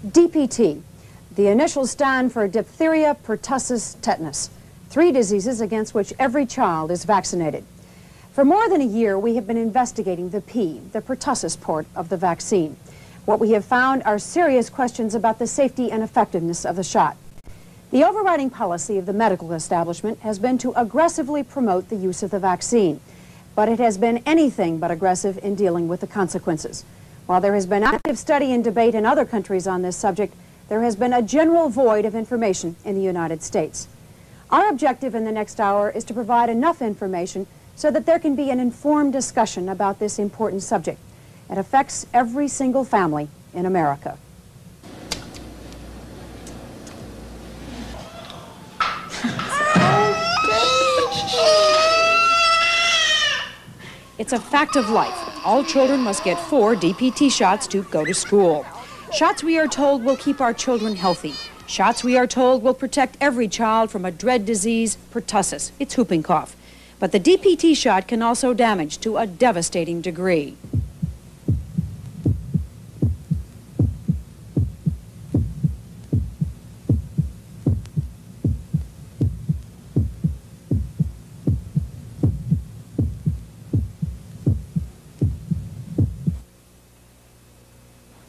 DPT. The initials stand for diphtheria, pertussis, tetanus, 3 diseases against which every child is vaccinated. For more than a year, we have been investigating the P, the pertussis port of the vaccine. What we have found are serious questions about the safety and effectiveness of the shot. The overriding policy of the medical establishment has been to aggressively promote the use of the vaccine, but it has been anything but aggressive in dealing with the consequences. While there has been active study and debate in other countries on this subject, there has been a general void of information in the United States. Our objective in the next hour is to provide enough information so that there can be an informed discussion about this important subject. It affects every single family in America. It's a fact of life. All children must get 4 DPT shots to go to school. Shots, we are told, will keep our children healthy. Shots, we are told, will protect every child from a dread disease, pertussis. It's whooping cough. But the DPT shot can also damage to a devastating degree.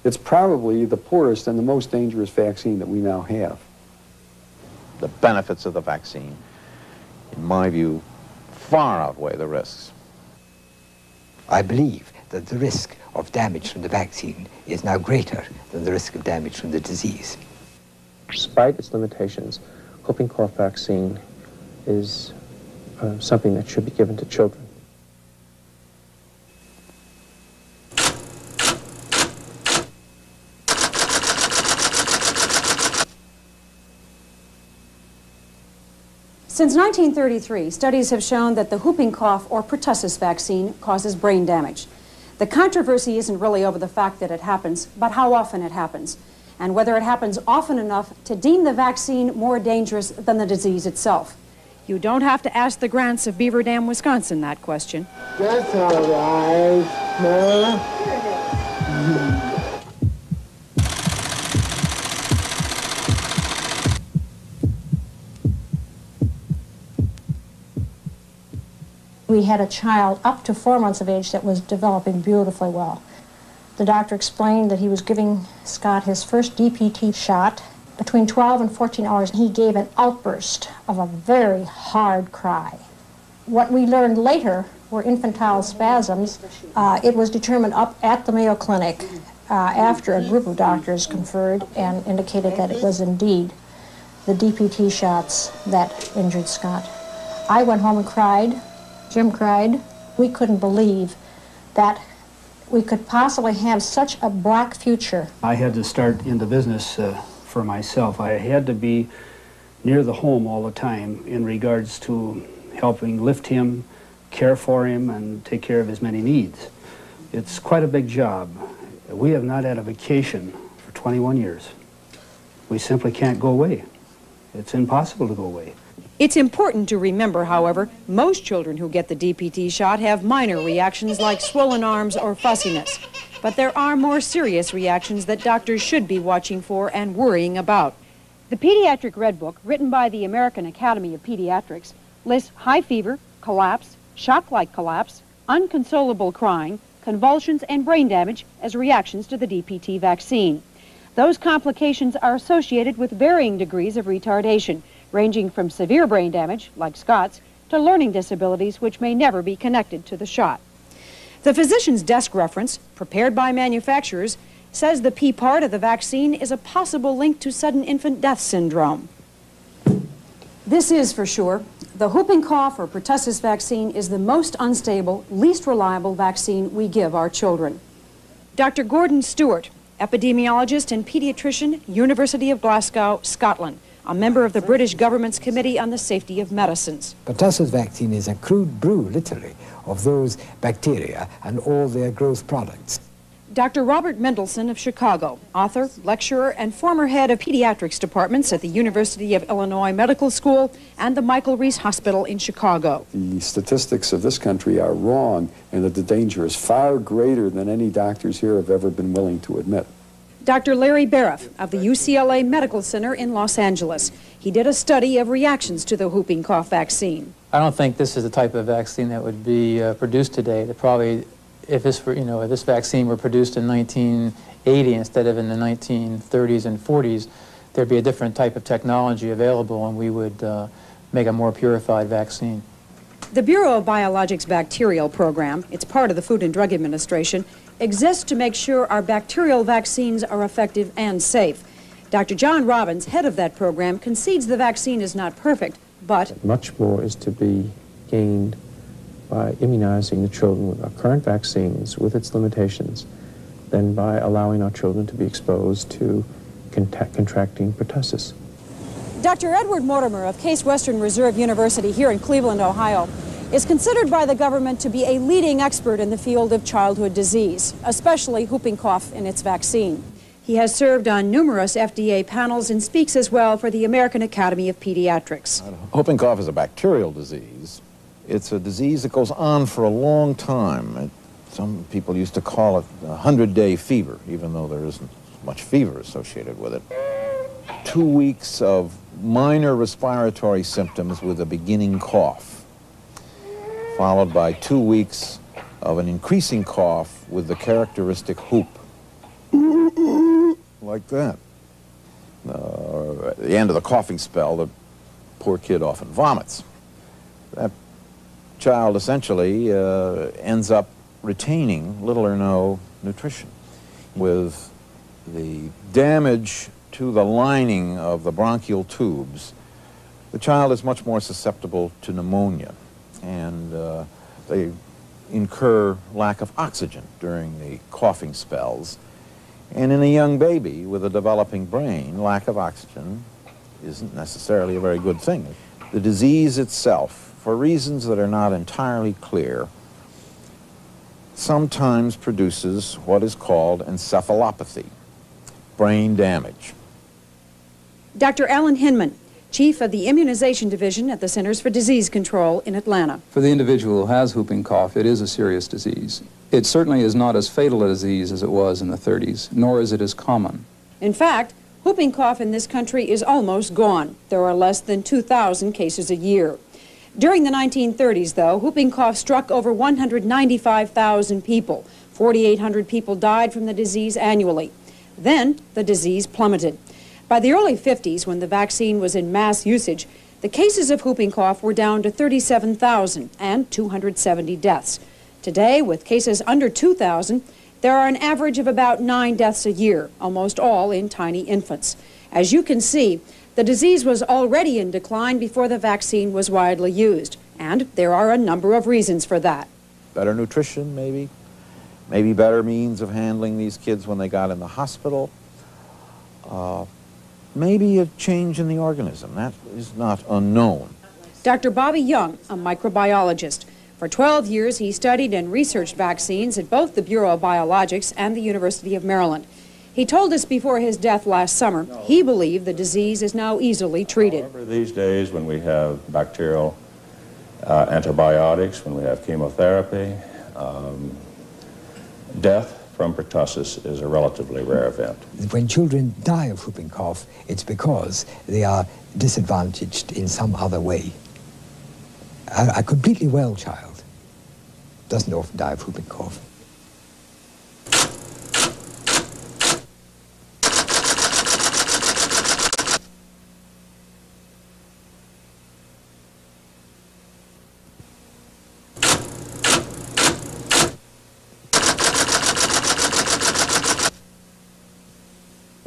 It's probably the poorest and the most dangerous vaccine that we now have. The benefits of the vaccine, in my view, far outweigh the risks. I believe that the risk of damage from the vaccine is now greater than the risk of damage from the disease. Despite its limitations, whooping cough vaccine is something that should be given to children. Since 1933, studies have shown that the whooping cough or pertussis vaccine causes brain damage. The controversy isn't really over the fact that it happens, but how often it happens, and whether it happens often enough to deem the vaccine more dangerous than the disease itself. You don't have to ask the Grants of Beaver Dam, Wisconsin that question. That's all right, Ma. We had a child up to 4 months of age that was developing beautifully well. The doctor explained that he was giving Scott his first DPT shot. Between 12 and 14 hours, he gave an outburst of a very hard cry. What we learned later were infantile spasms. It was determined up at the Mayo Clinic after a group of doctors conferred and indicated that it was indeed the DPT shots that injured Scott. I went home and cried. Jim cried. We couldn't believe that we could possibly have such a black future. I had to start in the business for myself. I had to be near the home all the time in regards to helping lift him, care for him, and take care of his many needs. It's quite a big job. We have not had a vacation for 21 years. We simply can't go away. It's impossible to go away. It's important to remember, however, most children who get the DPT shot have minor reactions like swollen arms or fussiness. But there are more serious reactions that doctors should be watching for and worrying about. The Pediatric Red Book, written by the American Academy of Pediatrics, lists high fever, collapse, shock-like collapse, unconsolable crying, convulsions, and brain damage as reactions to the DPT vaccine. Those complications are associated with varying degrees of retardation, ranging from severe brain damage, like Scott's, to learning disabilities which may never be connected to the shot. The physician's desk reference, prepared by manufacturers, says the P part of the vaccine is a possible link to sudden infant death syndrome. This is for sure. The whooping cough or pertussis vaccine is the most unstable, least reliable vaccine we give our children. Dr. Gordon Stewart, epidemiologist and pediatrician, University of Glasgow, Scotland, a member of the British government's Committee on the Safety of Medicines. Pertussis vaccine is a crude brew, literally, of those bacteria and all their growth products. Dr. Robert Mendelsohn of Chicago, author, lecturer, and former head of pediatrics departments at the University of Illinois Medical School and the Michael Reese Hospital in Chicago. The statistics of this country are wrong, and that the danger is far greater than any doctors here have ever been willing to admit. Dr. Larry Bariff of the UCLA Medical Center in Los Angeles. He did a study of reactions to the whooping cough vaccine. I don't think this is the type of vaccine that would be produced today. That probably, if this were, if this vaccine were produced in 1980 instead of in the 1930s and 40s, there'd be a different type of technology available, and we would make a more purified vaccine. The Bureau of Biologics Bacterial Program, it's part of the Food and Drug Administration, exists to make sure our bacterial vaccines are effective and safe. Dr. John Robbins, head of that program, concedes the vaccine is not perfect, but much more is to be gained by immunizing the children with our current vaccines with its limitations than by allowing our children to be exposed to contracting pertussis. Dr. Edward Mortimer of Case Western Reserve University here in Cleveland, Ohio, is considered by the government to be a leading expert in the field of childhood disease, especially whooping cough and its vaccine. He has served on numerous FDA panels and speaks as well for the American Academy of Pediatrics. Whooping cough is a bacterial disease. It's a disease that goes on for a long time. Some people used to call it a 100-day fever, even though there isn't much fever associated with it. 2 weeks of minor respiratory symptoms with a beginning cough, followed by 2 weeks of an increasing cough with the characteristic whoop, like that. At the end of the coughing spell, the poor kid often vomits. That child essentially ends up retaining little or no nutrition. With the damage to the lining of the bronchial tubes, the child is much more susceptible to pneumonia, and they incur lack of oxygen during the coughing spells. And in a young baby with a developing brain, lack of oxygen isn't necessarily a very good thing. The disease itself, for reasons that are not entirely clear, sometimes produces what is called encephalopathy, brain damage. Dr. Alan Hinman, chief of the Immunization Division at the Centers for Disease Control in Atlanta. For the individual who has whooping cough, it is a serious disease. It certainly is not as fatal a disease as it was in the 30s, nor is it as common. In fact, whooping cough in this country is almost gone. There are less than 2,000 cases a year. During the 1930s, though, whooping cough struck over 195,000 people. 4,800 people died from the disease annually. Then the disease plummeted. By the early 50s, when the vaccine was in mass usage, the cases of whooping cough were down to 37,000 and 270 deaths. Today, with cases under 2,000, there are an average of about 9 deaths a year, almost all in tiny infants. As you can see, the disease was already in decline before the vaccine was widely used, and there are a number of reasons for that. Better nutrition, maybe. Maybe better means of handling these kids when they got in the hospital. Maybe a change in the organism. That is not unknown. Dr. Bobby Young, a microbiologist. For 12 years, he studied and researched vaccines at both the Bureau of Biologics and the University of Maryland. He told us before his death last summer he believed the disease is now easily treated. However, these days when we have bacterial antibiotics, when we have chemotherapy, death from pertussis is a relatively rare event. When children die of whooping cough, it's because they are disadvantaged in some other way. A completely well child doesn't often die of whooping cough.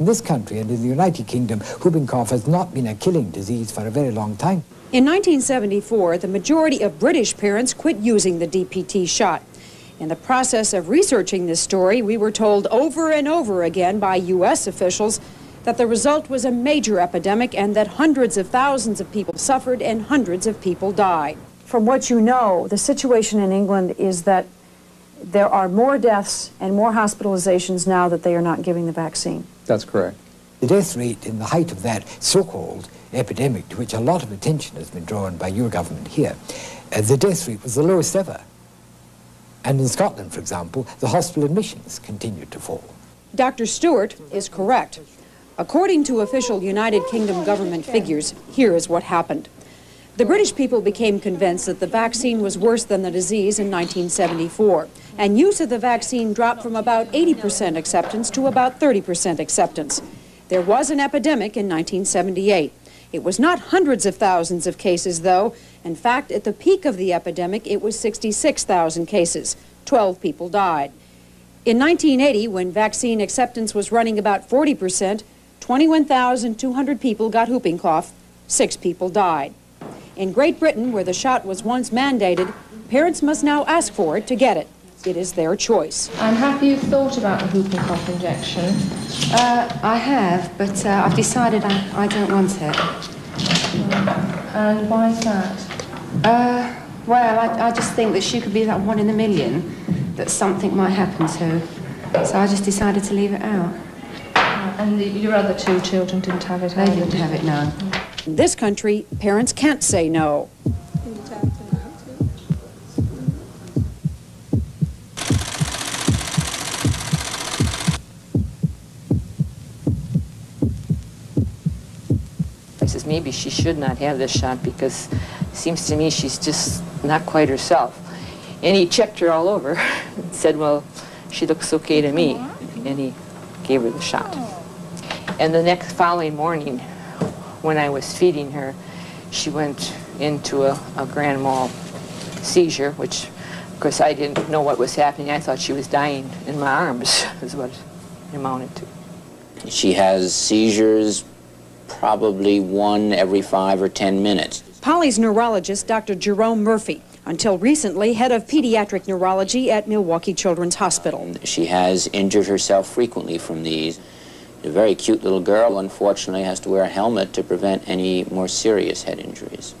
In this country and in the United Kingdom, whooping cough has not been a killing disease for a very long time. In 1974, the majority of British parents quit using the DPT shot. In the process of researching this story, we were told over and over again by U.S. officials that the result was a major epidemic and that hundreds of thousands of people suffered and hundreds of people died. From what you know, the situation in England is that there are more deaths and more hospitalizations now that they are not giving the vaccine. That's correct. The death rate in the height of that so-called epidemic, to which a lot of attention has been drawn by your government here, the death rate was the lowest ever. And in Scotland, for example, the hospital admissions continued to fall. Dr. Stewart is correct. According to official United Kingdom government figures, here is what happened. The British people became convinced that the vaccine was worse than the disease in 1974, and use of the vaccine dropped from about 80% acceptance to about 30% acceptance. There was an epidemic in 1978. It was not hundreds of thousands of cases, though. In fact, at the peak of the epidemic, it was 66,000 cases. 12 people died. In 1980, when vaccine acceptance was running about 40%, 21,200 people got whooping cough. 6 people died. In Great Britain, where the shot was once mandated, parents must now ask for it to get it. It is their choice. I'm happy you've thought about the whooping cough injection. I have, but I've decided I don't want it. And why is that? Well, I just think that she could be that one in a million that something might happen to. So I just decided to leave it out. And your other 2 children didn't have it? They didn't have it, no. In this country, parents can't say no. I says maybe she should not have this shot because it seems to me she's just not quite herself. And he checked her all over and said, well, she looks okay to me. And he gave her the shot. And the following morning, when I was feeding her, she went into a grand mal seizure, which, of course, I didn't know what was happening. I thought she was dying in my arms, is what it amounted to. She has seizures probably 1 every 5 or 10 minutes. Polly's neurologist, Dr. Jerome Murphy, until recently head of pediatric neurology at Milwaukee Children's Hospital. She has injured herself frequently from these. A very cute little girl, unfortunately, has to wear a helmet to prevent any more serious head injuries.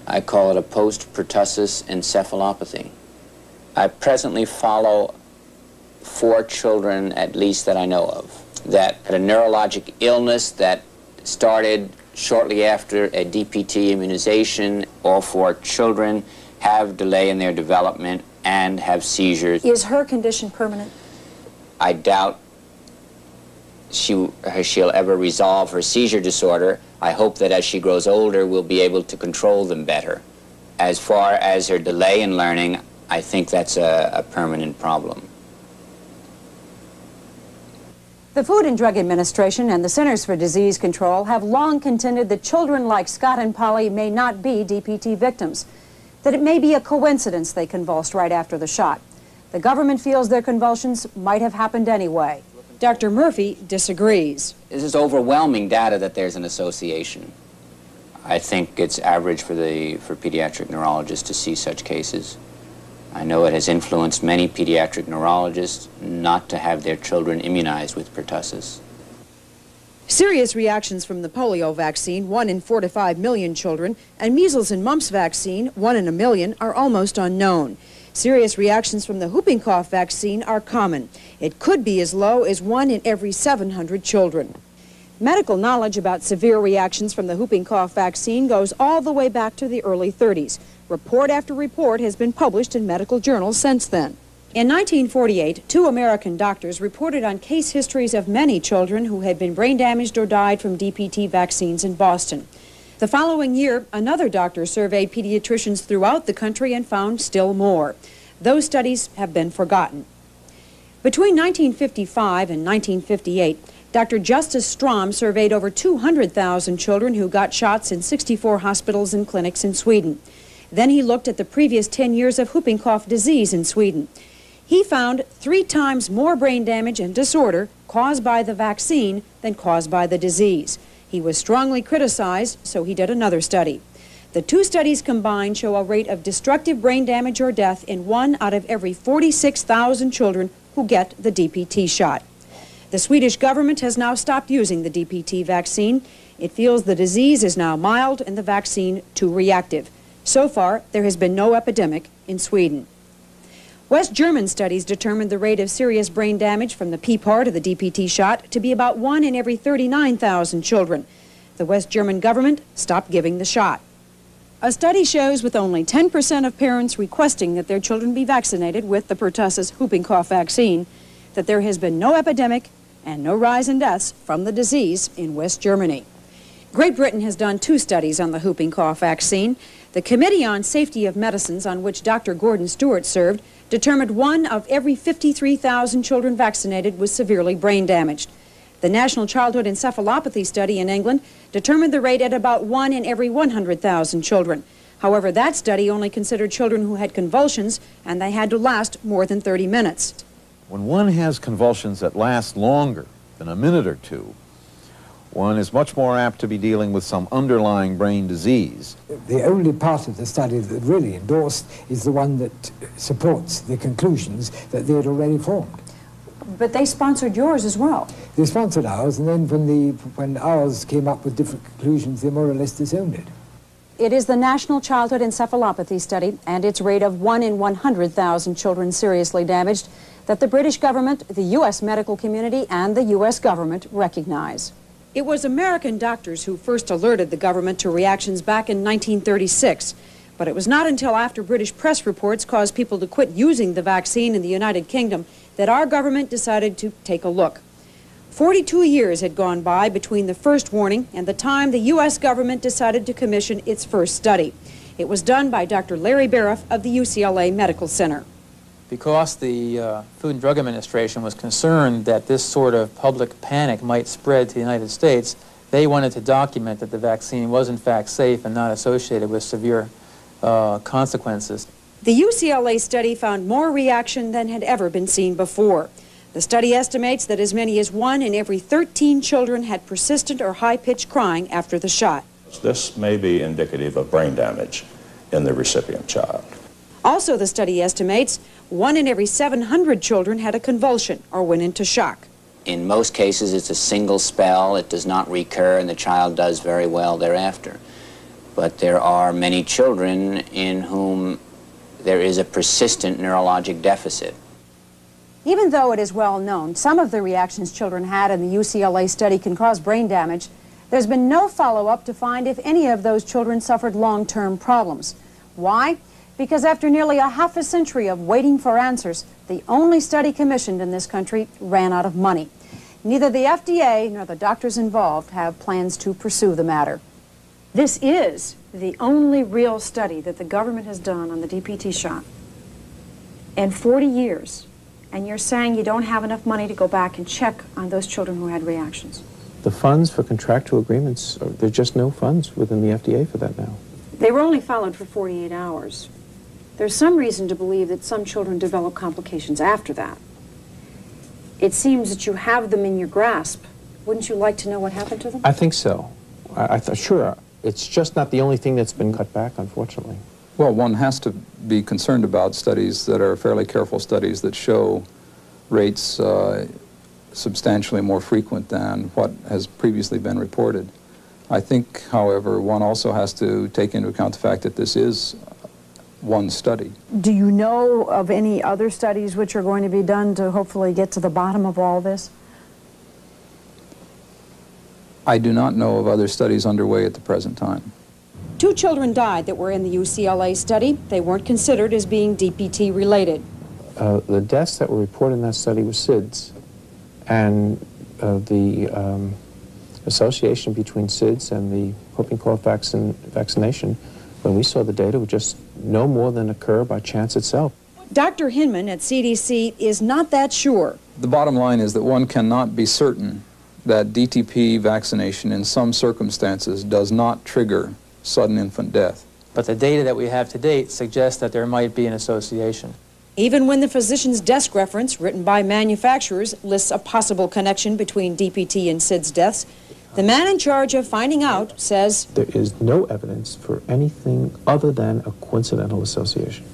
I call it a post-pertussis encephalopathy. I presently follow 4 children, at least, that I know of, that had a neurologic illness that started shortly after a DPT immunization. All 4 children have delay in their development and have seizures. Is her condition permanent? I doubt she'll ever resolve her seizure disorder. I hope that as she grows older, we'll be able to control them better. As far as her delay in learning, I think that's a permanent problem. The Food and Drug Administration and the Centers for Disease Control have long contended that children like Scott and Polly may not be DPT victims, that it may be a coincidence they convulsed right after the shot. The government feels their convulsions might have happened anyway. Dr. Murphy disagrees. This is overwhelming data that there's an association. I think it's average for pediatric neurologists to see such cases. I know it has influenced many pediatric neurologists not to have their children immunized with pertussis. Serious reactions from the polio vaccine, 1 in 4 to 5 million children, and measles and mumps vaccine, 1 in a million, are almost unknown. Serious reactions from the whooping cough vaccine are common. It could be as low as 1 in every 700 children. Medical knowledge about severe reactions from the whooping cough vaccine goes all the way back to the early 30s. Report after report has been published in medical journals since then. In 1948, 2 American doctors reported on case histories of many children who had been brain damaged or died from DPT vaccines in Boston. The following year, another doctor surveyed pediatricians throughout the country and found still more. Those studies have been forgotten. Between 1955 and 1958, Dr. Justus Strom surveyed over 200,000 children who got shots in 64 hospitals and clinics in Sweden. Then he looked at the previous 10 years of whooping cough disease in Sweden. He found 3 times more brain damage and disorder caused by the vaccine than caused by the disease. He was strongly criticized, so he did another study. The 2 studies combined show a rate of destructive brain damage or death in 1 out of every 46,000 children who get the DPT shot. The Swedish government has now stopped using the DPT vaccine. It feels the disease is now mild and the vaccine too reactive. So far, there has been no epidemic in Sweden. West German studies determined the rate of serious brain damage from the P part of the DPT shot to be about 1 in every 39,000 children. The West German government stopped giving the shot. A study shows with only 10% of parents requesting that their children be vaccinated with the pertussis whooping cough vaccine, that there has been no epidemic, and no rise in deaths from the disease in West Germany. Great Britain has done 2 studies on the whooping cough vaccine. The Committee on Safety of Medicines, on which Dr. Gordon Stewart served, determined 1 of every 53,000 children vaccinated was severely brain damaged. The National Childhood Encephalopathy Study in England determined the rate at about 1 in every 100,000 children. However, that study only considered children who had convulsions, and they had to last more than 30 minutes. When one has convulsions that last longer than a minute or 2, one is much more apt to be dealing with some underlying brain disease. The only part of the study that really endorsed is the one that supports the conclusions that they had already formed. But they sponsored yours as well. They sponsored ours, and then when ours came up with different conclusions, they more or less disowned it. It is the National Childhood Encephalopathy Study and its rate of 1 in 100,000 children seriously damaged that the British government, the U.S. medical community, and the U.S. government recognize. It was American doctors who first alerted the government to reactions back in 1936, but it was not until after British press reports caused people to quit using the vaccine in the United Kingdom that our government decided to take a look. 42 years had gone by between the first warning and the time the U.S. government decided to commission its first study. It was done by Dr. Larry Bariff of the UCLA Medical Center. Because the Food and Drug Administration was concerned that this sort of public panic might spread to the United States, they wanted to document that the vaccine was in fact safe and not associated with severe consequences. The UCLA study found more reaction than had ever been seen before. The study estimates that as many as 1 in every 13 children had persistent or high-pitched crying after the shot. This may be indicative of brain damage in the recipient child. Also, the study estimates 1 in every 700 children had a convulsion or went into shock. In most cases, it's a single spell. It does not recur, and the child does very well thereafter. But there are many children in whom there is a persistent neurologic deficit. Even though it is well known, some of the reactions children had in the UCLA study can cause brain damage, there's been no follow-up to find if any of those children suffered long-term problems. Why? Because after nearly a half a century of waiting for answers, the only study commissioned in this country ran out of money. Neither the FDA nor the doctors involved have plans to pursue the matter. This is the only real study that the government has done on the DPT shot in 40 years, and you're saying you don't have enough money to go back and check on those children who had reactions. The funds for contractual agreements, there's just no funds within the FDA for that now. They were only followed for 48 hours. There's some reason to believe that some children develop complications after that. It seems that you have them in your grasp. Wouldn't you like to know what happened to them? I think so. I thought, sure, it's just not the only thing that's been cut back, unfortunately. Well, one has to be concerned about studies that are fairly careful studies that show rates substantially more frequent than what has previously been reported. I think, however, one also has to take into account the fact that this is one study. Do you know of any other studies which are going to be done to hopefully get to the bottom of all this? I do not know of other studies underway at the present time. 2 children died that were in the UCLA study. They weren't considered as being DPT related. The deaths that were reported in that study were SIDS, and the association between SIDS and the whooping cough vaccination, when we saw the data, would just no more than occur by chance itself. Dr. Hinman at CDC is not that sure. The bottom line is that one cannot be certain that DTP vaccination in some circumstances does not trigger sudden infant death. But the data that we have to date suggests that there might be an association. Even when the physician's desk reference, written by manufacturers, lists a possible connection between DPT and SIDS deaths, the man in charge of finding out says there is no evidence for anything other than a coincidental association.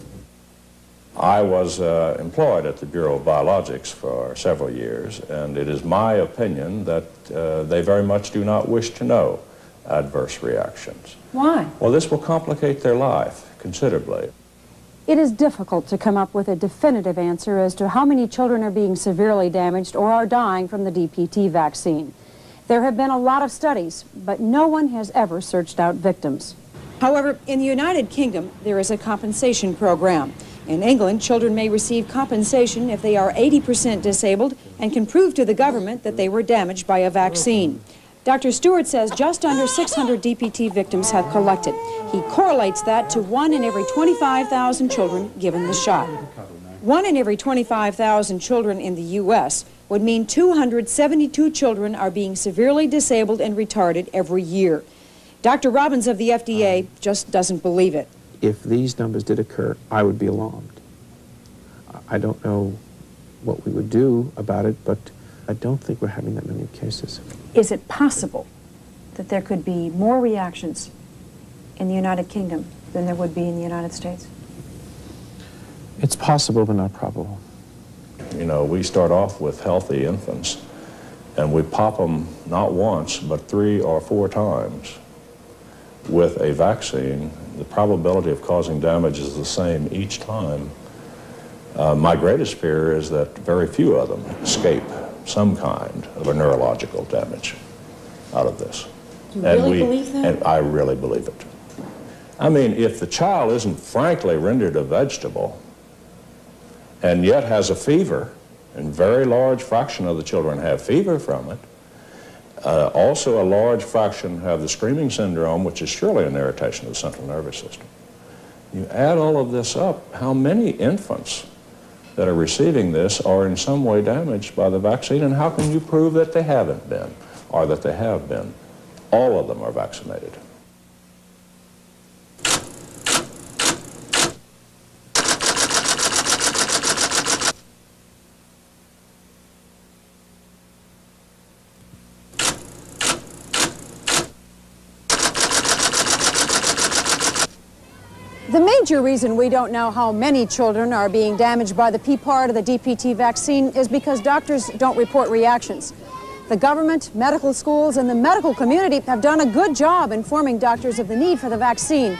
I was employed at the Bureau of Biologics for several years, and it is my opinion that they very much do not wish to know adverse reactions. Why? Well, this will complicate their life considerably. it is difficult to come up with a definitive answer as to how many children are being severely damaged or are dying from the DPT vaccine. There have been a lot of studies, but no one has ever searched out victims. However, in the United Kingdom, there is a compensation program. In England, children may receive compensation if they are 80% disabled and can prove to the government that they were damaged by a vaccine. Dr. Stewart says just under 600 DPT victims have collected. He correlates that to 1 in every 25,000 children given the shot. 1 in every 25,000 children in the U.S. would mean 272 children are being severely disabled and retarded every year. Dr. Robbins of the FDA just doesn't believe it. If these numbers did occur, I would be alarmed. I don't know what we would do about it, but I don't think we're having that many cases. Is it possible that there could be more reactions in the United Kingdom than there would be in the United States? It's possible, but not probable. You know, we start off with healthy infants, and we pop them not once, but 3 or 4 times. With a vaccine, the probability of causing damage is the same each time. My greatest fear is that very few of them escape some kind of a neurological damage out of this. Do you really believe that? And I really believe it. I mean, if the child isn't frankly rendered a vegetable and yet has a fever, and very large fraction of the children have fever from it, also a large fraction have the screaming syndrome, which is surely an irritation of the central nervous system. You add all of this up, how many infants that are receiving this are in some way damaged by the vaccine, and how can you prove that they haven't been, or that they have been? All of them are vaccinated. The major reason we don't know how many children are being damaged by the P part of the DPT vaccine is because doctors don't report reactions. The government, medical schools, and the medical community have done a good job informing doctors of the need for the vaccine.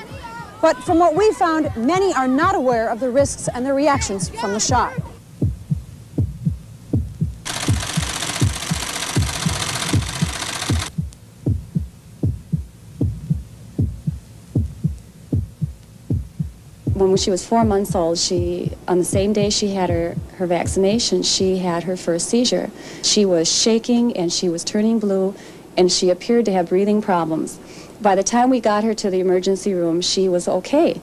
But from what we found, many are not aware of the risks and the reactions from the shot. When she was 4 months old, on the same day she had her vaccination, she had her first seizure. She was shaking and she was turning blue and she appeared to have breathing problems. By the time we got her to the emergency room, she was okay.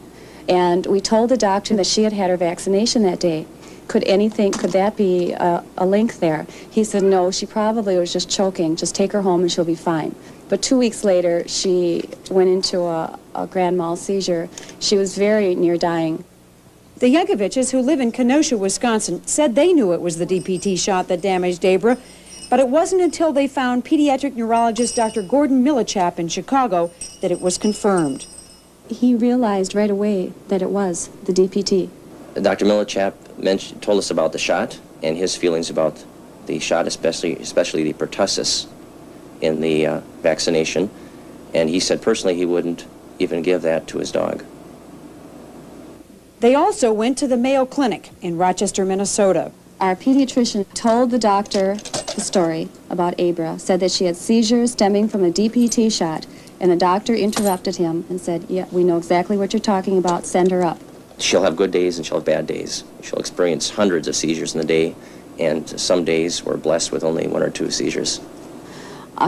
And we told the doctor that she had had her vaccination that day. Could that be a link there? He said, no, she probably was just choking. Just take her home and she'll be fine. But 2 weeks later, she went into a grand mal seizure. She was very near dying. The Yankoviches, who live in Kenosha, Wisconsin, said they knew it was the DPT shot that damaged Abra, but it wasn't until they found pediatric neurologist Dr. Gordon Millichap in Chicago that it was confirmed. He realized right away that it was the DPT. Dr. Millichap told us about the shot and his feelings about the shot, especially the pertussis in the vaccination, and he said personally he wouldn't even give that to his dog. They also went to the Mayo Clinic in Rochester, Minnesota. Our pediatrician told the doctor the story about Abra, said that she had seizures stemming from a DPT shot, and the doctor interrupted him and said, yeah, we know exactly what you're talking about, send her up. She'll have good days and she'll have bad days. She'll experience hundreds of seizures in a day, and some days we're blessed with only 1 or 2 seizures.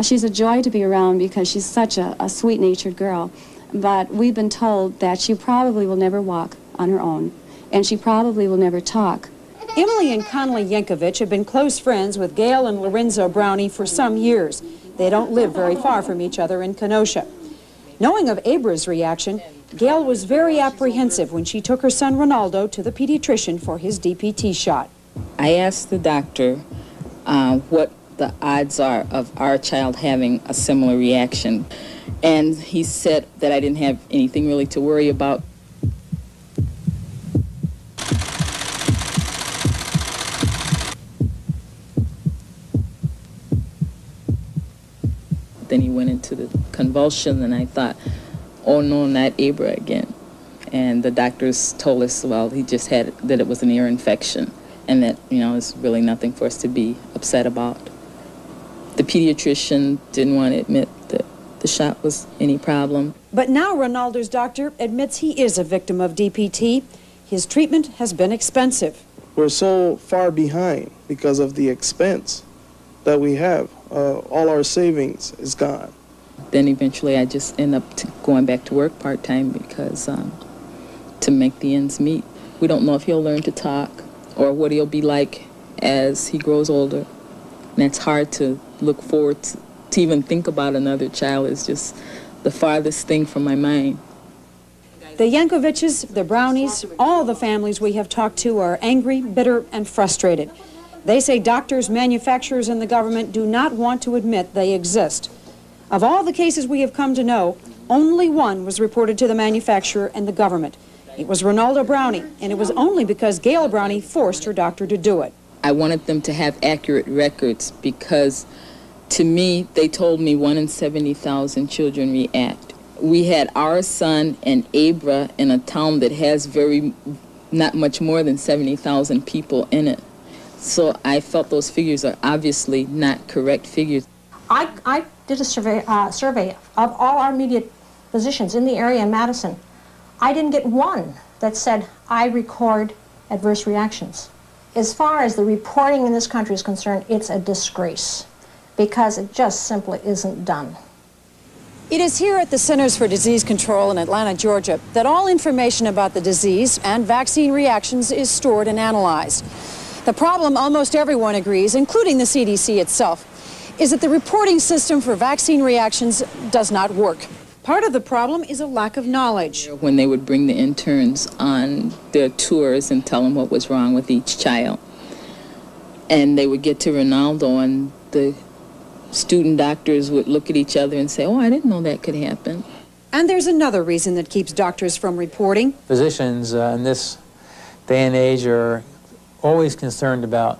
She's a joy to be around because she's such a sweet-natured girl, but we've been told that she probably will never walk on her own, and she probably will never talk. Emily and Connolly Yankovich have been close friends with Gail and Lorenzo Brownie for some years. They don't live very far from each other in Kenosha. Knowing of Abra's reaction, Gail was very apprehensive when she took her son Ronaldo to the pediatrician for his DPT shot. I asked the doctor what the odds are of our child having a similar reaction, and he said that I didn't have anything really to worry about. Then he went into the convulsion, and I thought, oh no, not Abra again. And the doctors told us, well, he just had, that it was an ear infection, and that, you know, it's really nothing for us to be upset about. The pediatrician didn't want to admit that the shot was any problem. But now Ronaldo's doctor admits he is a victim of DPT. His treatment has been expensive. We're so far behind because of the expense that we have. All our savings is gone. Then eventually I just end up going back to work part-time because to make the ends meet. We don't know if he'll learn to talk or what he'll be like as he grows older. And it's hard to look forward to even think about another child. Is just the farthest thing from my mind. The Yankoviches, the Brownies, all the families we have talked to are angry, bitter, and frustrated. They say doctors, manufacturers, and the government do not want to admit they exist. Of all the cases we have come to know, only one was reported to the manufacturer and the government. It was Ronalda Brownie, and it was only because Gail Brownie forced her doctor to do it. I wanted them to have accurate records because, to me, they told me 1 in 70,000 children react. We had our son and Abra in a town that has not much more than 70,000 people in it. So I felt those figures are obviously not correct figures. I did a survey of all our immediate physicians in the area in Madison. I didn't get one that said, I record adverse reactions. As far as the reporting in this country is concerned, it's a disgrace because it just simply isn't done. It is here at the Centers for Disease Control in Atlanta, Georgia, that all information about the disease and vaccine reactions is stored and analyzed. The problem, almost everyone agrees, including the CDC itself, is that the reporting system for vaccine reactions does not work. Part of the problem is a lack of knowledge. When they would bring the interns on their tours and tell them what was wrong with each child, and they would get to Ronaldo and the student doctors would look at each other and say, oh, I didn't know that could happen. And there's another reason that keeps doctors from reporting. Physicians in this day and age are always concerned about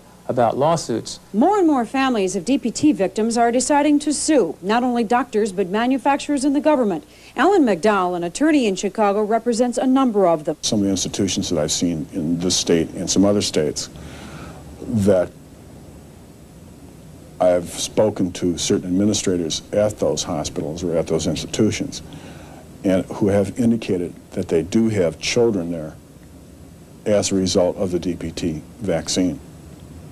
lawsuits. More and more families of DPT victims are deciding to sue, not only doctors, but manufacturers and the government. Ellen McDowell, an attorney in Chicago, represents a number of them. Some of the institutions that I've seen in this state and some other states that I have spoken to certain administrators at those hospitals or at those institutions and who have indicated that they do have children there as a result of the DPT vaccine,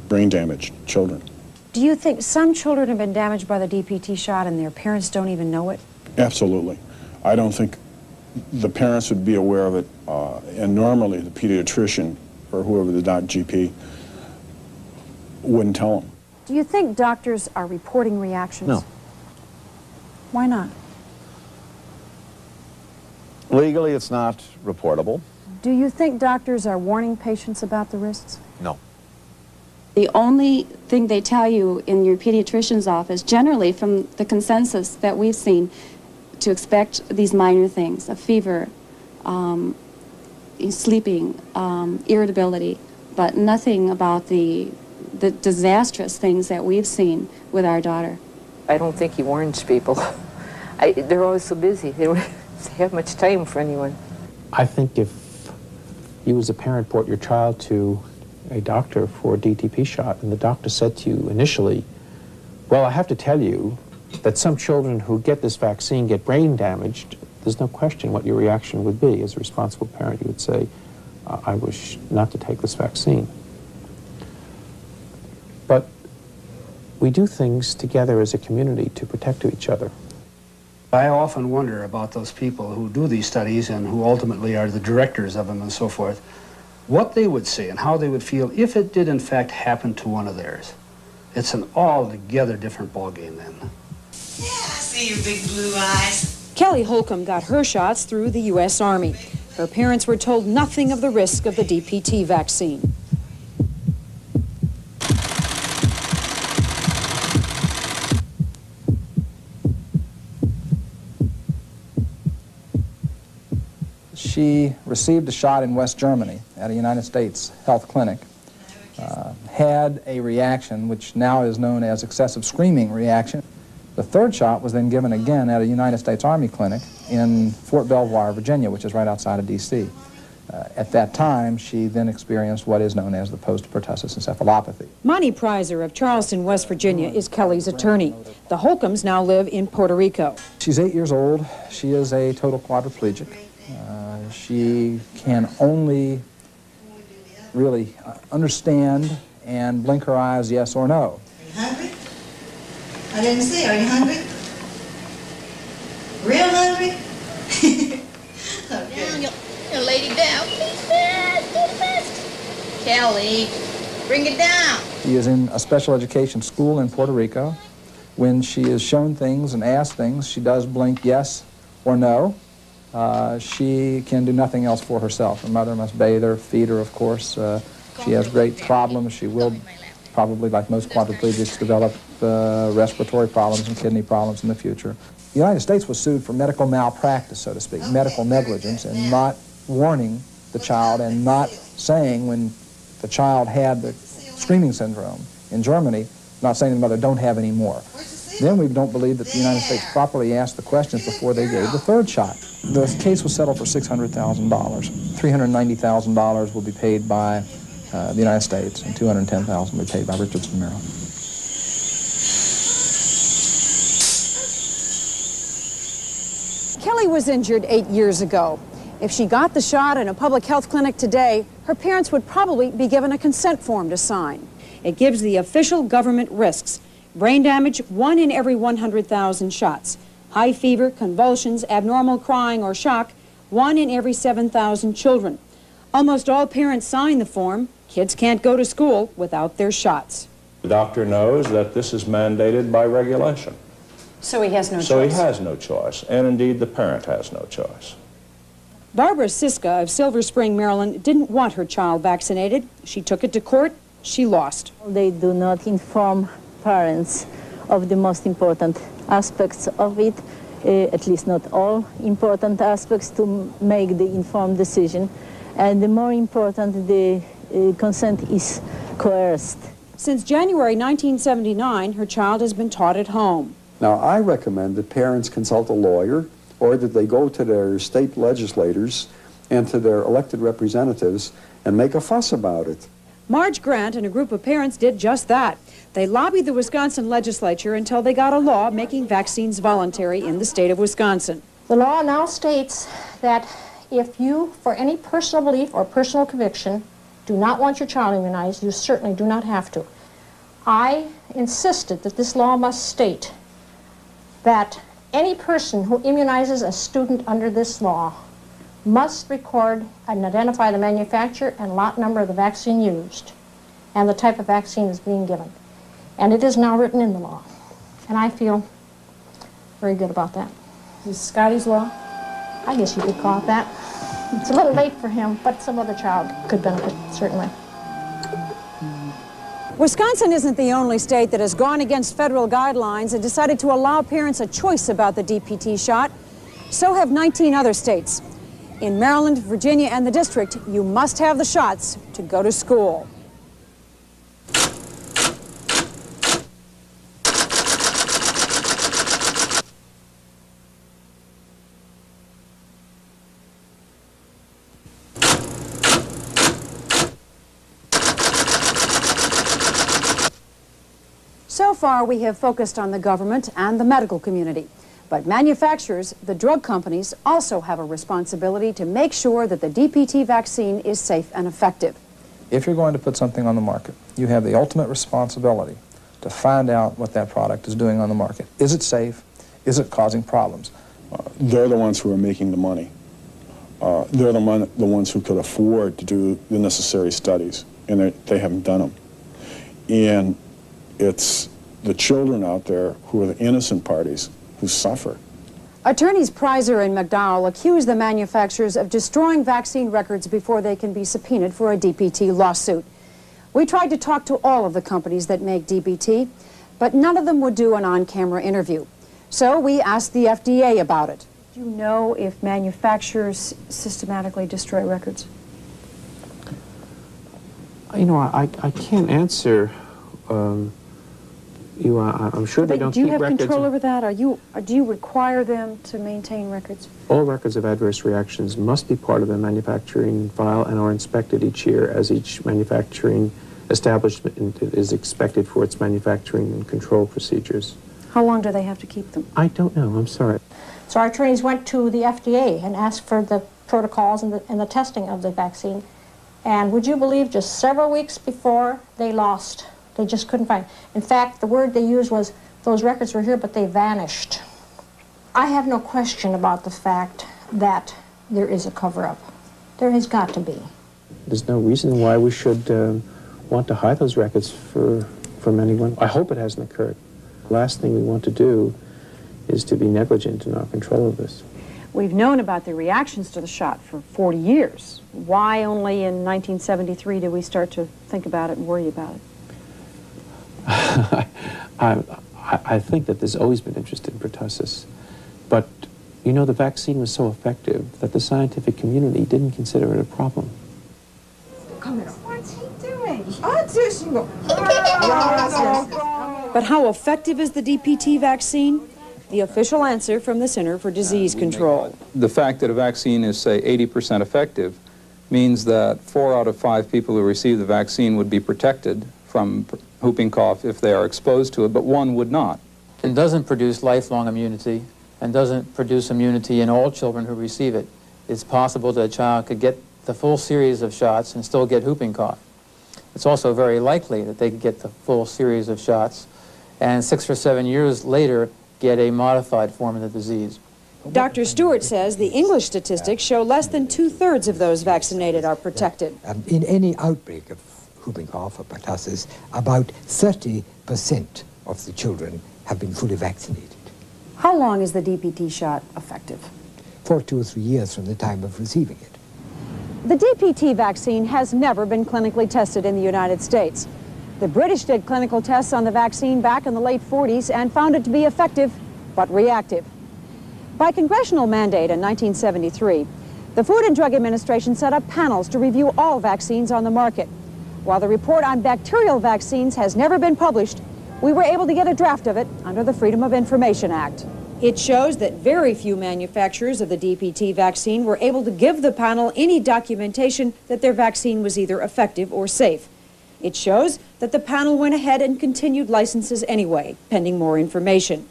brain damaged children. Do you think some children have been damaged by the DPT shot and their parents don't even know it? Absolutely. I don't think the parents would be aware of it, and normally the pediatrician or whoever the GP wouldn't tell them. Do you think doctors are reporting reactions? No. Why not? Legally, it's not reportable. Do you think doctors are warning patients about the risks? No. The only thing they tell you in your pediatrician's office, generally from the consensus that we've seen, to expect these minor things, a fever, sleeping, irritability, but nothing about the disastrous things that we've seen with our daughter. I don't think he warns people. They're always so busy. They don't have much time for anyone. I think if you as a parent brought your child to a doctor for a DTP shot and the doctor said to you initially, well, I have to tell you that some children who get this vaccine get brain damaged, there's no question what your reaction would be. As a responsible parent, you would say, I wish not to take this vaccine. But we do things together as a community to protect each other. I often wonder about those people who do these studies and who ultimately are the directors of them and so forth, what they would say and how they would feel if it did in fact happen to one of theirs. It's an altogether different ballgame then. Yeah, I see your big blue eyes. Kelly Holcomb got her shots through the U.S. Army. Her parents were told nothing of the risk of the DPT vaccine. She received a shot in West Germany at a United States health clinic, had a reaction which now is known as excessive screaming reaction. The third shot was then given again at a United States Army clinic in Fort Belvoir, Virginia, which is right outside of D.C. At that time, she then experienced what is known as the post-pertussis encephalopathy. Monty Prizer of Charleston, West Virginia, is Kelly's attorney. The Holcombs now live in Puerto Rico. She's 8 years old. She is a total quadriplegic. She can only really understand and blink her eyes yes or no. Are you hungry? I didn't see. Are you hungry? Real hungry? Down, your lady down. Please, fast, do the best. Kelly, bring it down. She is in a special education school in Puerto Rico. When she is shown things and asked things, she does blink yes or no. She can do nothing else for herself. Her mother must bathe her, feed her, of course. She has great problems. She will probably, like most quadriplegics, develop respiratory problems and kidney problems in the future. The United States was sued for medical malpractice, so to speak, medical negligence, and not warning the child and not saying when the child had the screaming syndrome in Germany, not saying to the mother, don't have any more. Then we don't believe that the United States properly asked the questions before they gave the third shot. The case was settled for $600,000. $390,000 will be paid by the United States, and $210,000 will be paid by Richardson, Maryland. Kelly was injured 8 years ago. If she got the shot in a public health clinic today, her parents would probably be given a consent form to sign. It gives the official government risks. Brain damage, 1 in every 100,000 shots. High fever, convulsions, abnormal crying or shock, 1 in every 7,000 children. Almost all parents sign the form. Kids can't go to school without their shots. The doctor knows that this is mandated by regulation. So he has no choice. So he has no choice, and indeed the parent has no choice. Barbara Siska of Silver Spring, Maryland, didn't want her child vaccinated. She took it to court. She lost. They do not inform parents of the most important aspects of it, at least not all important aspects, to make the informed decision. And the more important, the consent is coerced. Since January 1979, her child has been taught at home. Now, I recommend that parents consult a lawyer or that they go to their state legislators and to their elected representatives and make a fuss about it. Marge Grant and a group of parents did just that. They lobbied the Wisconsin legislature until they got a law making vaccines voluntary in the state of Wisconsin. The law now states that if you, for any personal belief or personal conviction, do not want your child immunized, you certainly do not have to. I insisted that this law must state that any person who immunizes a student under this law must record and identify the manufacturer and lot number of the vaccine used and the type of vaccine is being given. And it is now written in the law. And I feel very good about that. Is Scotty's law? I guess you could call it that. It's a little late for him, but some other child could benefit, certainly. Wisconsin isn't the only state that has gone against federal guidelines and decided to allow parents a choice about the DPT shot. So have 19 other states. In Maryland, Virginia, and the district, you must have the shots to go to school. So far, we have focused on the government and the medical community. But manufacturers, the drug companies, also have a responsibility to make sure that the DPT vaccine is safe and effective. If you're going to put something on the market, you have the ultimate responsibility to find out what that product is doing on the market. Is it safe? Is it causing problems? They're the ones who are making the money. They're the ones who could afford to do the necessary studies, and they haven't done them. And it's the children out there who are the innocent parties who suffer. Attorneys Prizer and McDowell accuse the manufacturers of destroying vaccine records before they can be subpoenaed for a DPT lawsuit. We tried to talk to all of the companies that make DPT, but none of them would do an on-camera interview. So we asked the FDA about it. Do you know if manufacturers systematically destroy records? You know, I can't answer. I'm sure they don't keep records. Do you have control over that? Do you require them to maintain records? All records of adverse reactions must be part of the manufacturing file and are inspected each year as each manufacturing establishment is expected for its manufacturing and control procedures. How long do they have to keep them? I don't know. I'm sorry. So our attorneys went to the FDA and asked for the protocols and the testing of the vaccine, And would you believe just several weeks before they lost, they just couldn't find. In fact, the word they used was, those records were here, but they vanished. I have no question about the fact that there is a cover-up. There has got to be. There's no reason why we should want to hide those records from anyone. I hope it hasn't occurred. The last thing we want to do is to be negligent in our control of this. We've known about the reactions to the shot for 40 years. Why only in 1973 did we start to think about it and worry about it? I think that there's always been interest in pertussis, but you know, the vaccine was so effective that the scientific community didn't consider it a problem. Come here. What's he doing? But how effective is the DPT vaccine? The official answer from the Center for Disease Control. The fact that a vaccine is, say, 80% effective means that 4 out of 5 people who receive the vaccine would be protected from whooping cough if they are exposed to it, but 1 would not. It doesn't produce lifelong immunity and doesn't produce immunity in all children who receive it. It's possible that a child could get the full series of shots and still get whooping cough. It's also very likely that they could get the full series of shots and 6 or 7 years later get a modified form of the disease. Dr. Stewart says the English statistics show less than 2/3 of those vaccinated are protected. In any outbreak of whooping cough or pertussis, about 30% of the children have been fully vaccinated. How long is the DPT shot effective? For 2 or 3 years from the time of receiving it. The DPT vaccine has never been clinically tested in the United States. The British did clinical tests on the vaccine back in the late 40s and found it to be effective, but reactive. By congressional mandate in 1973, the Food and Drug Administration set up panels to review all vaccines on the market. While the report on bacterial vaccines has never been published, we were able to get a draft of it under the Freedom of Information Act. It shows that very few manufacturers of the DPT vaccine were able to give the panel any documentation that their vaccine was either effective or safe. It shows that the panel went ahead and continued licenses anyway, pending more information.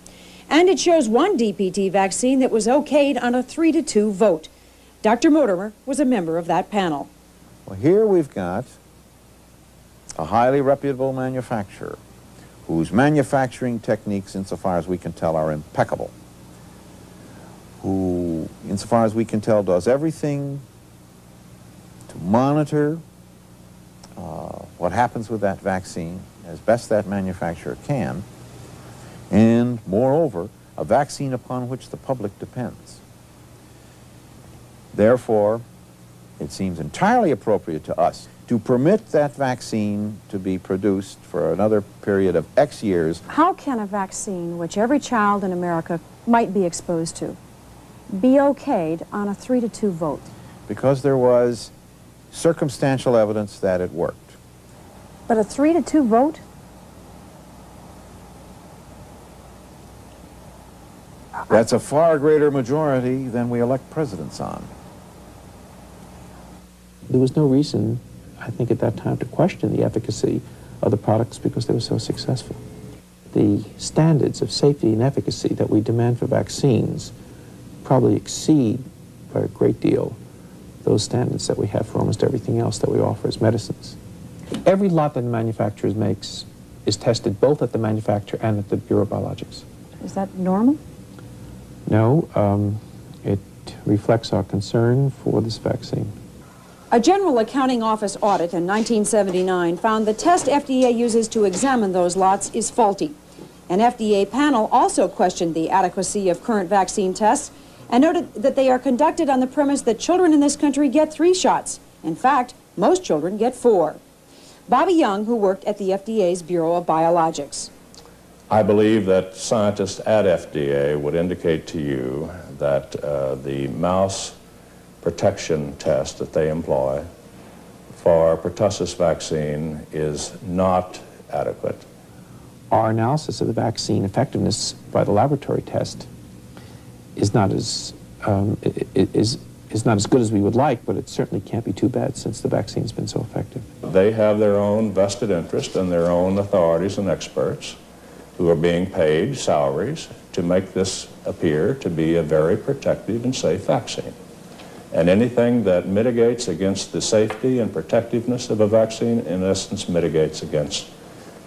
And it shows one DPT vaccine that was okayed on a 3-2 vote. Dr. Mortimer was a member of that panel. Well, here we've got a highly reputable manufacturer whose manufacturing techniques, insofar as we can tell, are impeccable, who, insofar as we can tell, does everything to monitor what happens with that vaccine as best that manufacturer can, and moreover, a vaccine upon which the public depends. Therefore, it seems entirely appropriate to us to permit that vaccine to be produced for another period of X years. How can a vaccine, which every child in America might be exposed to, be okayed on a 3-2 vote? Because there was circumstantial evidence that it worked. But a 3-2 vote? That's a far greater majority than we elect presidents on. There was no reason, I think, at that time to question the efficacy of the products because they were so successful. The standards of safety and efficacy that we demand for vaccines probably exceed by a great deal those standards that we have for almost everything else that we offer as medicines. Every lot that the manufacturer makes is tested both at the manufacturer and at the Bureau of Biologics. Is that normal? No, it reflects our concern for this vaccine. A General Accounting Office audit in 1979 found the test FDA uses to examine those lots is faulty. An FDA panel also questioned the adequacy of current vaccine tests and noted that they are conducted on the premise that children in this country get 3 shots. In fact, most children get 4. Bobby Young, who worked at the FDA's Bureau of Biologics. I believe that scientists at FDA would indicate to you that the mouse protection test that they employ for pertussis vaccine is not adequate. Our analysis of the vaccine effectiveness by the laboratory test is not as is not as good as we would like, but it certainly can't be too bad since the vaccine's been so effective. They have their own vested interest and their own authorities and experts who are being paid salaries to make this appear to be a very protective and safe vaccine. And anything that mitigates against the safety and protectiveness of a vaccine, in essence, mitigates against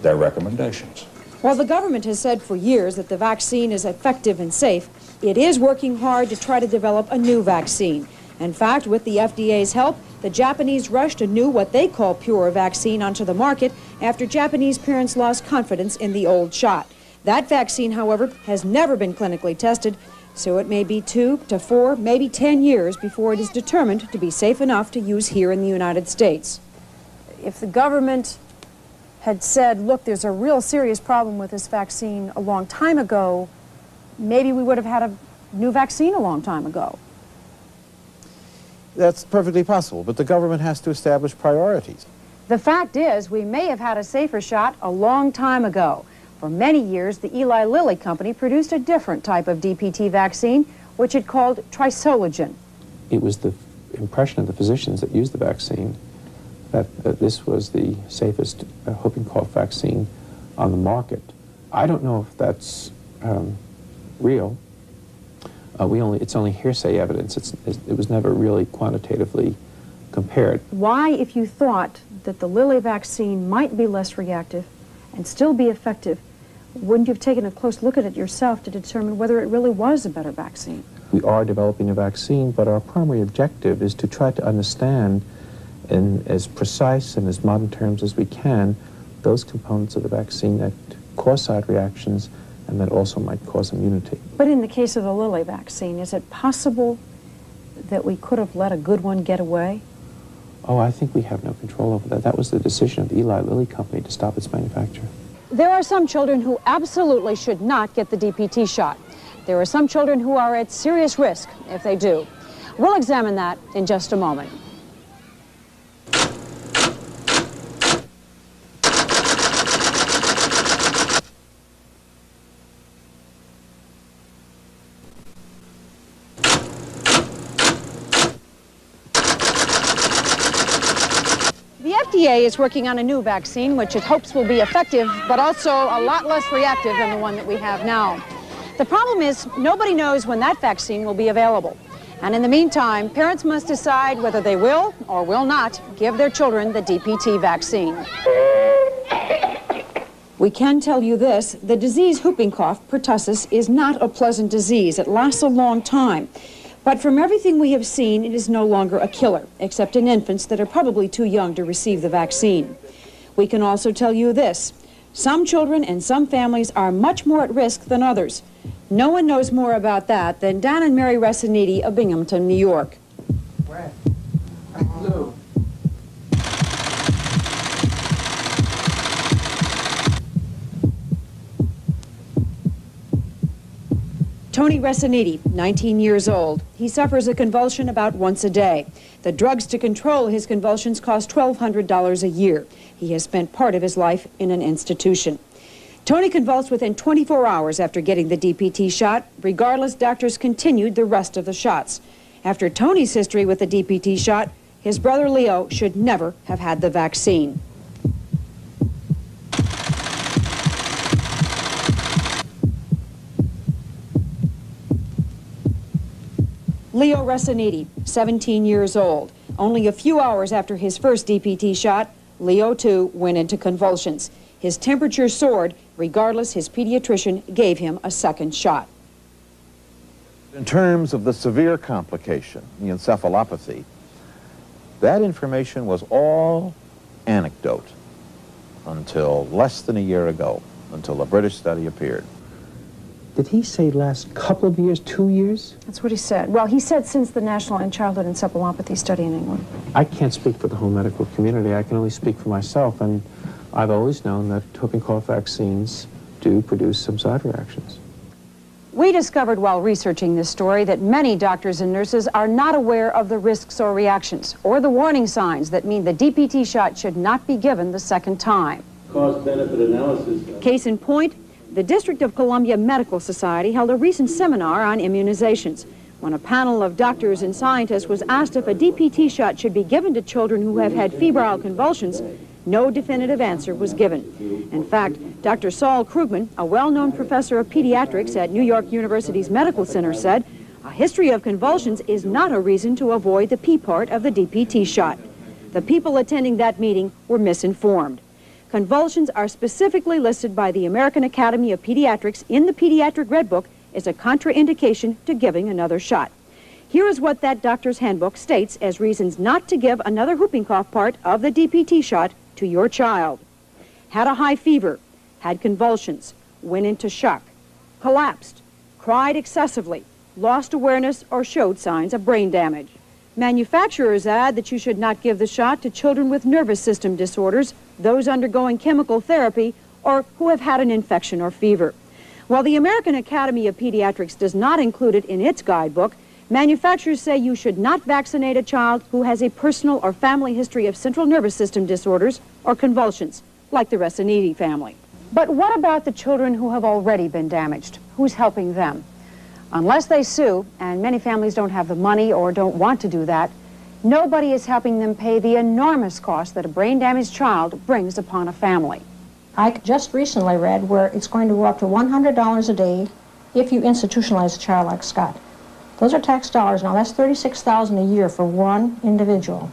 their recommendations. While the government has said for years that the vaccine is effective and safe, it is working hard to try to develop a new vaccine. In fact, with the FDA's help, the Japanese rushed a new, what they call pure vaccine onto the market after Japanese parents lost confidence in the old shot. That vaccine, however, has never been clinically tested, so it may be 2 to 4, maybe 10 years before it is determined to be safe enough to use here in the United States. If the government had said, look, there's a real serious problem with this vaccine a long time ago, maybe we would have had a new vaccine a long time ago. That's perfectly possible, but the government has to establish priorities. The fact is, we may have had a safer shot a long time ago. For many years, the Eli Lilly company produced a different type of DPT vaccine, which it called Trisologen. It was the impression of the physicians that used the vaccine that this was the safest whooping cough vaccine on the market. I don't know if that's real. It's only hearsay evidence. It was never really quantitatively compared. Why, if you thought that the Lilly vaccine might be less reactive and still be effective, wouldn't you have taken a close look at it yourself to determine whether it really was a better vaccine? We are developing a vaccine, but our primary objective is to try to understand in as precise and as modern terms as we can those components of the vaccine that cause side reactions and that also might cause immunity. But in the case of the Lilly vaccine, is it possible that we could have let a good one get away? Oh, I think we have no control over that. That was the decision of the Eli Lilly company to stop its manufacture. There are some children who absolutely should not get the DPT shot. There are some children who are at serious risk if they do. We'll examine that in just a moment. The FDA is working on a new vaccine, which it hopes will be effective, but also a lot less reactive than the one that we have now. The problem is, nobody knows when that vaccine will be available. And in the meantime, parents must decide whether they will or will not give their children the DPT vaccine. We can tell you this, the disease whooping cough, pertussis, is not a pleasant disease. It lasts a long time. But from everything we have seen, it is no longer a killer, except in infants that are probably too young to receive the vaccine. We can also tell you this, some children and some families are much more at risk than others. No one knows more about that than Dan and Mary Resiniti of Binghamton, New York. Hello. Tony Resiniti, 19 years old. He suffers a convulsion about once a day. The drugs to control his convulsions cost $1,200 a year. He has spent part of his life in an institution. Tony convulsed within 24 hours after getting the DPT shot. Regardless, doctors continued the rest of the shots. After Tony's history with the DPT shot, his brother Leo should never have had the vaccine. Leo Resiniti, 17 years old. Only a few hours after his first DPT shot, Leo, too, went into convulsions. His temperature soared. Regardless, his pediatrician gave him a second shot. In terms of the severe complication, the encephalopathy, that information was all anecdote until less than a year ago, until a British study appeared. Did he say last couple of years, 2 years? That's what he said. Well, he said since the National and Childhood Encephalopathy study in England. I can't speak for the whole medical community. I can only speak for myself, and I've always known that whooping cough vaccines do produce some side reactions. We discovered while researching this story that many doctors and nurses are not aware of the risks or reactions, or the warning signs that mean the DPT shot should not be given the second time. Cost-benefit analysis. Case in point, the District of Columbia Medical Society held a recent seminar on immunizations. When a panel of doctors and scientists was asked if a DPT shot should be given to children who have had febrile convulsions, no definitive answer was given. In fact, Dr. Saul Krugman, a well-known professor of pediatrics at New York University's Medical Center, said, A history of convulsions is not a reason to avoid the P part of the DPT shot. The people attending that meeting were misinformed. Convulsions are specifically listed by the American Academy of Pediatrics in the Pediatric Red Book as a contraindication to giving another shot. Here is what that doctor's handbook states as reasons not to give another whooping cough part of the DPT shot to your child. Had a high fever, had convulsions, went into shock, collapsed, cried excessively, lost awareness, or showed signs of brain damage. Manufacturers add that you should not give the shot to children with nervous system disorders, those undergoing chemical therapy, or who have had an infection or fever. While the American Academy of Pediatrics does not include it in its guidebook, manufacturers say you should not vaccinate a child who has a personal or family history of central nervous system disorders or convulsions, like the Resiniti family. But what about the children who have already been damaged? Who's helping them? Unless they sue, and many families don't have the money or don't want to do that, nobody is helping them pay the enormous cost that a brain-damaged child brings upon a family. I just recently read where it's going to go up to $100 a day if you institutionalize a child like Scott. Those are tax dollars now. That's $36,000 a year for one individual.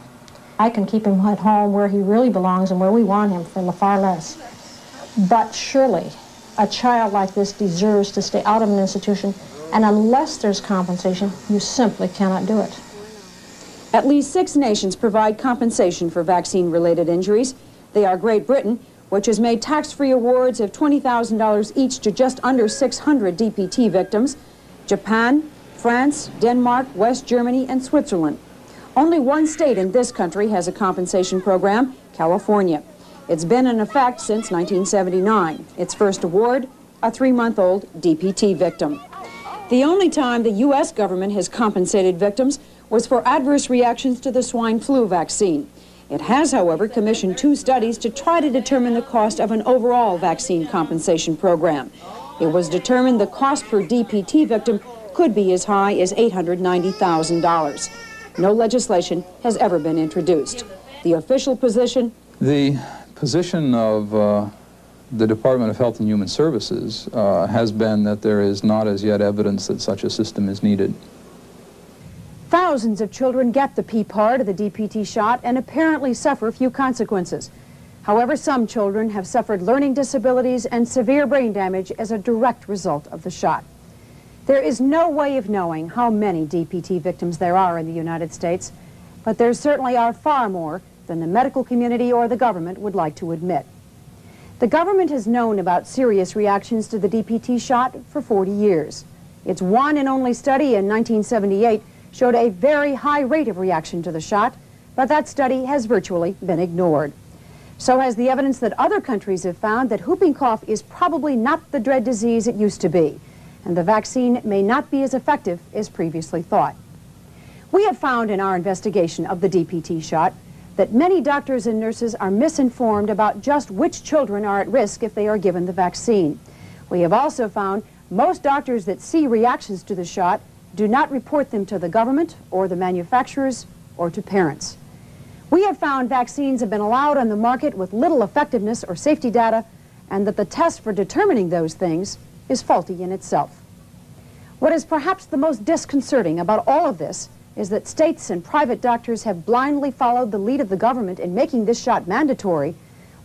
I can keep him at home where he really belongs and where we want him for far less. But surely, a child like this deserves to stay out of an institution, and unless there's compensation, you simply cannot do it. At least 6 nations provide compensation for vaccine-related injuries. They are Great Britain, which has made tax-free awards of $20,000 each to just under 600 DPT victims, Japan, France, Denmark, West Germany, and Switzerland. Only one state in this country has a compensation program, California. It's been in effect since 1979. Its first award, a 3-month-old DPT victim. The only time the U.S. government has compensated victims was for adverse reactions to the swine flu vaccine. It has, however, commissioned 2 studies to try to determine the cost of an overall vaccine compensation program. It was determined the cost per DPT victim could be as high as $890,000. No legislation has ever been introduced. The official position? The position of the Department of Health and Human Services has been that there is not as yet evidence that such a system is needed. Thousands of children get the P part of the DPT shot and apparently suffer few consequences. However, some children have suffered learning disabilities and severe brain damage as a direct result of the shot. There is no way of knowing how many DPT victims there are in the United States, but there certainly are far more than the medical community or the government would like to admit. The government has known about serious reactions to the DPT shot for 40 years. Its one and only study in 1978 showed a very high rate of reaction to the shot, but that study has virtually been ignored. So has the evidence that other countries have found that whooping cough is probably not the dread disease it used to be, and the vaccine may not be as effective as previously thought. We have found in our investigation of the DPT shot that many doctors and nurses are misinformed about just which children are at risk if they are given the vaccine. We have also found most doctors that see reactions to the shot do not report them to the government or the manufacturers or to parents. We have found vaccines have been allowed on the market with little effectiveness or safety data, and that the test for determining those things is faulty in itself. What is perhaps the most disconcerting about all of this is that states and private doctors have blindly followed the lead of the government in making this shot mandatory,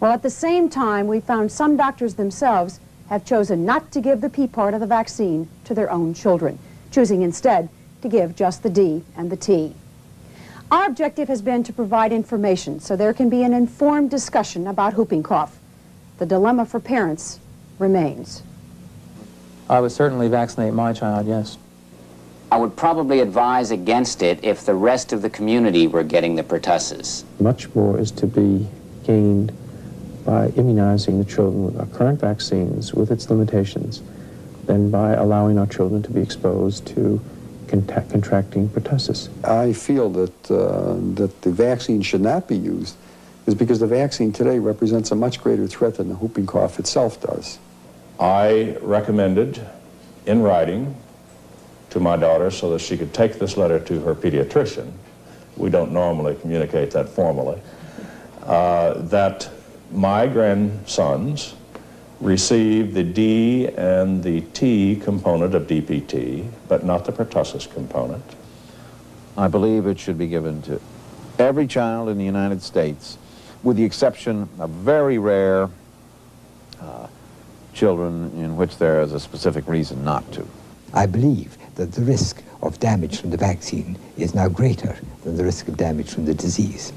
while at the same time we found some doctors themselves have chosen not to give the P part of the vaccine to their own children, choosing instead to give just the D and the T. Our objective has been to provide information so there can be an informed discussion about whooping cough. The dilemma for parents remains. I would certainly vaccinate my child, yes. I would probably advise against it if the rest of the community were getting the pertussis. Much more is to be gained by immunizing the children with our current vaccines with its limitations than by allowing our children to be exposed to contracting pertussis. I feel that, that the vaccine should not be used is because the vaccine today represents a much greater threat than the whooping cough itself does. I recommended in writing to my daughter so that she could take this letter to her pediatrician. We don't normally communicate that formally. That my grandsons receive the D and the T component of DPT, but not the pertussis component? I believe it should be given to every child in the United States, with the exception of very rare children in which there is a specific reason not to. I believe that the risk of damage from the vaccine is now greater than the risk of damage from the disease.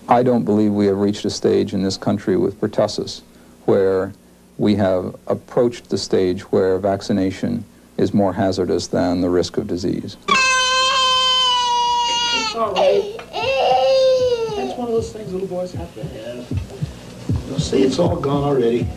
I don't believe we have reached a stage in this country with pertussis where we have approached the stage where vaccination is more hazardous than the risk of disease. It's all right. That's one of those things little boys have to have. You'll see it's all gone already.